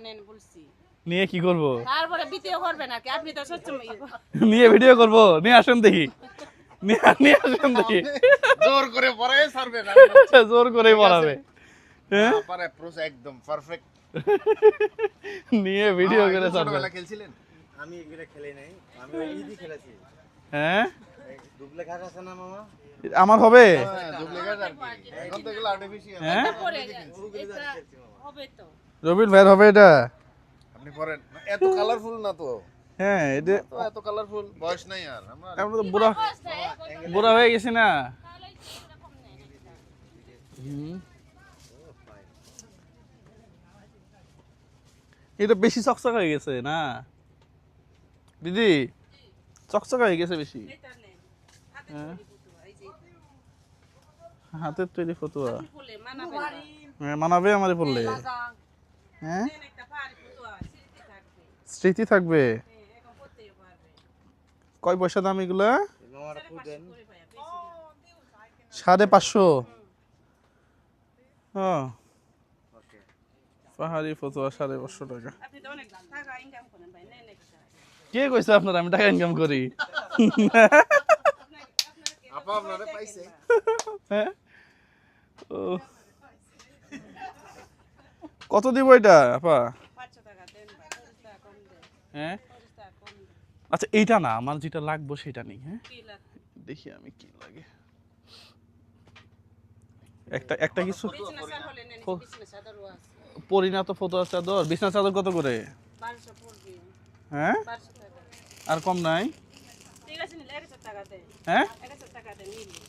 নেন বলছি। নিয়ে কি করব? তারপরে ভিডিও করবেন নাকি? আপনি তো সবসময় নিয়ে ভিডিও করব। নিয়ে আসেন দেখি। নিয়ে আসেন দেখি। জোর করে পড়াই ছাড়বে না। জোর করেই পড়াবে। হ্যাঁ? পারে অ্যাপ্রোচ একদম পারফেক্ট। নিয়ে ভিডিও করে ছাড়বে। ছোটবেলা খেলছিলেন? আমি এগুলো খেলি নাই, আমি ওই ঈদই খেলেছি। হ্যাঁ? ডুবলে ঘাস আছে না মামা? আমার হবে? হ্যাঁ, ডুপ্লিকেট আর কি। এখন তো এগুলো আর্টিফিশিয়াল। হ্যাঁ? পড়ে গেছে। এটা হবে তো। রবিন ভাই হবে এটা? আপনি পড়েন। এত কালারফুল না তো। হ্যাঁ, এটা তো এত কালারফুল বয়স নাই আর। আমরা আমরা তো বুড়া হয়ে গেছি না। এটা বেশি চকচক হয়ে গেছে না দিদি? চকচক হয়ে গেছে বেশি। এটা নেন। হ্যাঁ? হাতের তৈরি ফতুয়া, হাতের তৈরি ফতুয়া। ফুলে মানাবে না। হ্যাঁ, মানাবে আমারে পড়লে। হ্যাঁ, নেন একটা পাহাড়ি ফতুয়া, স্মৃতি থাকবে। স্মৃতি থাকবে। এখন পড়তেও পারবে। কয় পয়সা দাম এগুলা? মামাটা ফুটেন। করে ভাইয়া, বেশি না। 550। হ্যাঁ, পাহাড়ি ফতুয়া 550 টাকা। আপনি তো অনেক টাকা ইনকাম করেন ভাই, নেন একটা। কে কইছে আপনার আমি টাকা ইনকাম করি? আপা আপনারে পাইছে। হ্যাঁ? ও, কত দিব এটা আপা? 500 টাকা দেন ভাই, 40 টাকা কম দেন। হ্যাঁ, 40 টাকা কম দেন। আচ্ছা এইটা না, আমার যেটা লাগবে সেটা নেই। হ্যাঁ, কি লাগবে? দেখি আমি কি লাগে। একটা কিছু বিছানা চাদর হলে নেন, বিছানা চাদরও আছে। পরি না তো ফতুয়া চাদর। বিছনা চাদর কত করে? 1200 পড়বে। হ্যাঁ, 1200 টাকা। আর কম নাই? ঠিক আছে নিলে 1000 টাকা দেন। হ্যাঁ, 1000 টাকা দেন নিলে।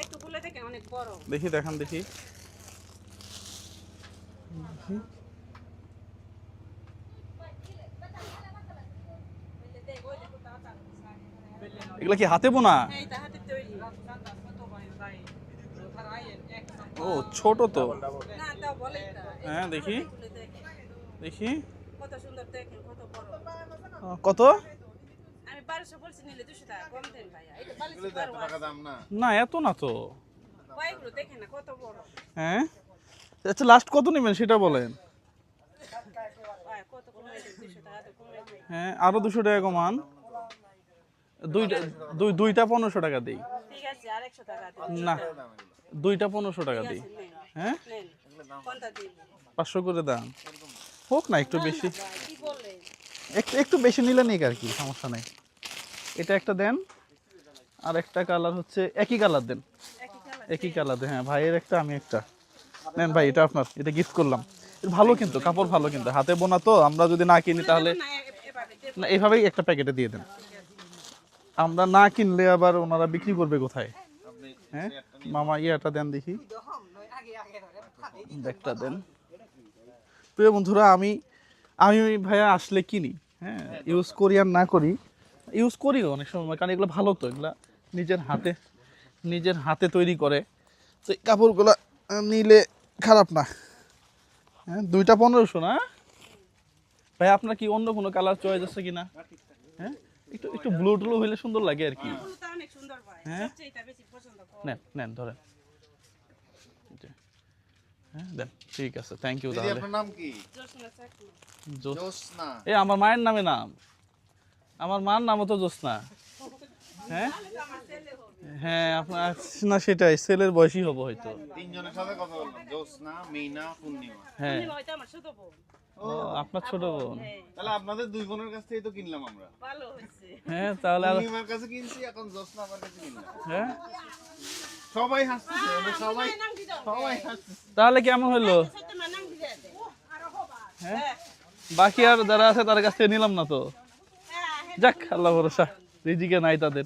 একটু খুলে দেখেন, অনেক বড়। দেখি দেখান দেখি। এগুলা কি হাতে বোনা? এই তা হাতে তৈরি। ও ছোট তো। না তাও বলে তা। হ্যাঁ, দেখি খুলে দেখেন। দেখি। কত সুন্দর দেখেন, কত বড়। কত? আমি 1200 বলছি, নিলে 200 টাকা কম দেন ভাইয়া। এটা এগুলো 40 তো এত টাকা দাম না। না এত না তো। কয়গুলো দেখেন না, কত বড়। হ্যাঁ, আচ্ছা লাস্ট কত নেবেন সেটা বলেন। ভাই কত কমাই দেন? 200 টাকা তো কমাই দেন। হ্যাঁ, আরো 200 টাকা কমান। দুইটা 1500 টাকা দেই। ঠিক আছে, আর 100 টাকা দেন। না, দুইটা 1500 টাকা দেই। নেন, হ্যাঁ, নেন। কোনটা দিন? 500 করে দাম। হোক না একটু বেশি। ভাই কি বলে? একটু বেশি নিলে নেই আর কি, সমস্যা নেই। এটা একটা দেন, আর একটা কালার হচ্ছে একই কালার দেন। একই কালার। একই কালার দেন। হ্যাঁ, ভাইয়ের একটা আমি একটা। নেন ভাই, এটা আপনার, এটা গিফট করলাম। এটা ভালো কিন্তু, কাপড় ভালো কিন্তু, হাতে বোনা তো। আমরা যদি না কিনি তাহলে না এভাবে দেব। না, এইভাবেই একটা প্যাকেটে দিয়ে দেন। আমরা না কিনলে আবার ওনারা বিক্রি করবে কোথায়? হ্যাঁ, মামা ইয়েটা দেন দেখি, ব্যাগটা দেন। প্রিয় বন্ধুরা, আমি ভাইয়া আসলে কিনি। হ্যাঁ, ইউজ করি আর না করি, ইউজ করি অনেক সময়, কারণ এগুলো ভালো তো। এগুলো নিজের হাতে তৈরি করে, তো এই কাপড়গুলো নিলে খারাপ না। হ্যাঁ, দুইটা 1500 না? ভাই আপনার কি অন্য কোনো কালার চয়েস আছে কিনা? হ্যাঁ, একটু ব্লু টুলু হইলে সুন্দর লাগে আর কি। ফুলটা অনেক সুন্দর ভাই। হ্যাঁ। সবচেয়ে এটা বেশি পছন্দ করি। নেন ধরেন। হ্যাঁ দেন, ঠিক আছে, থ্যাংক ইউ। দিদি তাহলে আপনার নাম কি? জোসনা চাকমা। জোসনা। এই আমার মায়ের নামে নাম, আমার মার নামও তো জোসনা। হ্যাঁ আমার ছেলে হবে। হ্যাঁ, আপনার না সেটাই, ছেলের বয়সই হবো হয়তো। তিনজনের সাথে কথা বললাম। জোসনা, মিনা, পূর্ণিমা। হ্যাঁ, পূর্ণিমা হয়তো আমার ছোট বোন। ও আপনার ছোট বোন। হ্যাঁ, তাহলে আপনাদের দুই বোনের কাছ থেকেই তো কিনলাম আমরা। ভালো হয়েছে। হ্যাঁ, তাহলে আর পূর্ণিমার কাছে কিনছি, এখন জোসনা আমার কাছে কিনলাম। হ্যাঁ, সবাই হাসতেছে, আমরা সবাই হাসতেছে। তাহলে কেমন হলো? সত্যি নাম দিয়ে দে। আরো হবা। হ্যাঁ, বাকি আর যারা আছে তার কাছ থেকে নিলাম না তো। যাক, আল্লাহ ভরসা, রিজিকে নাই তাদের।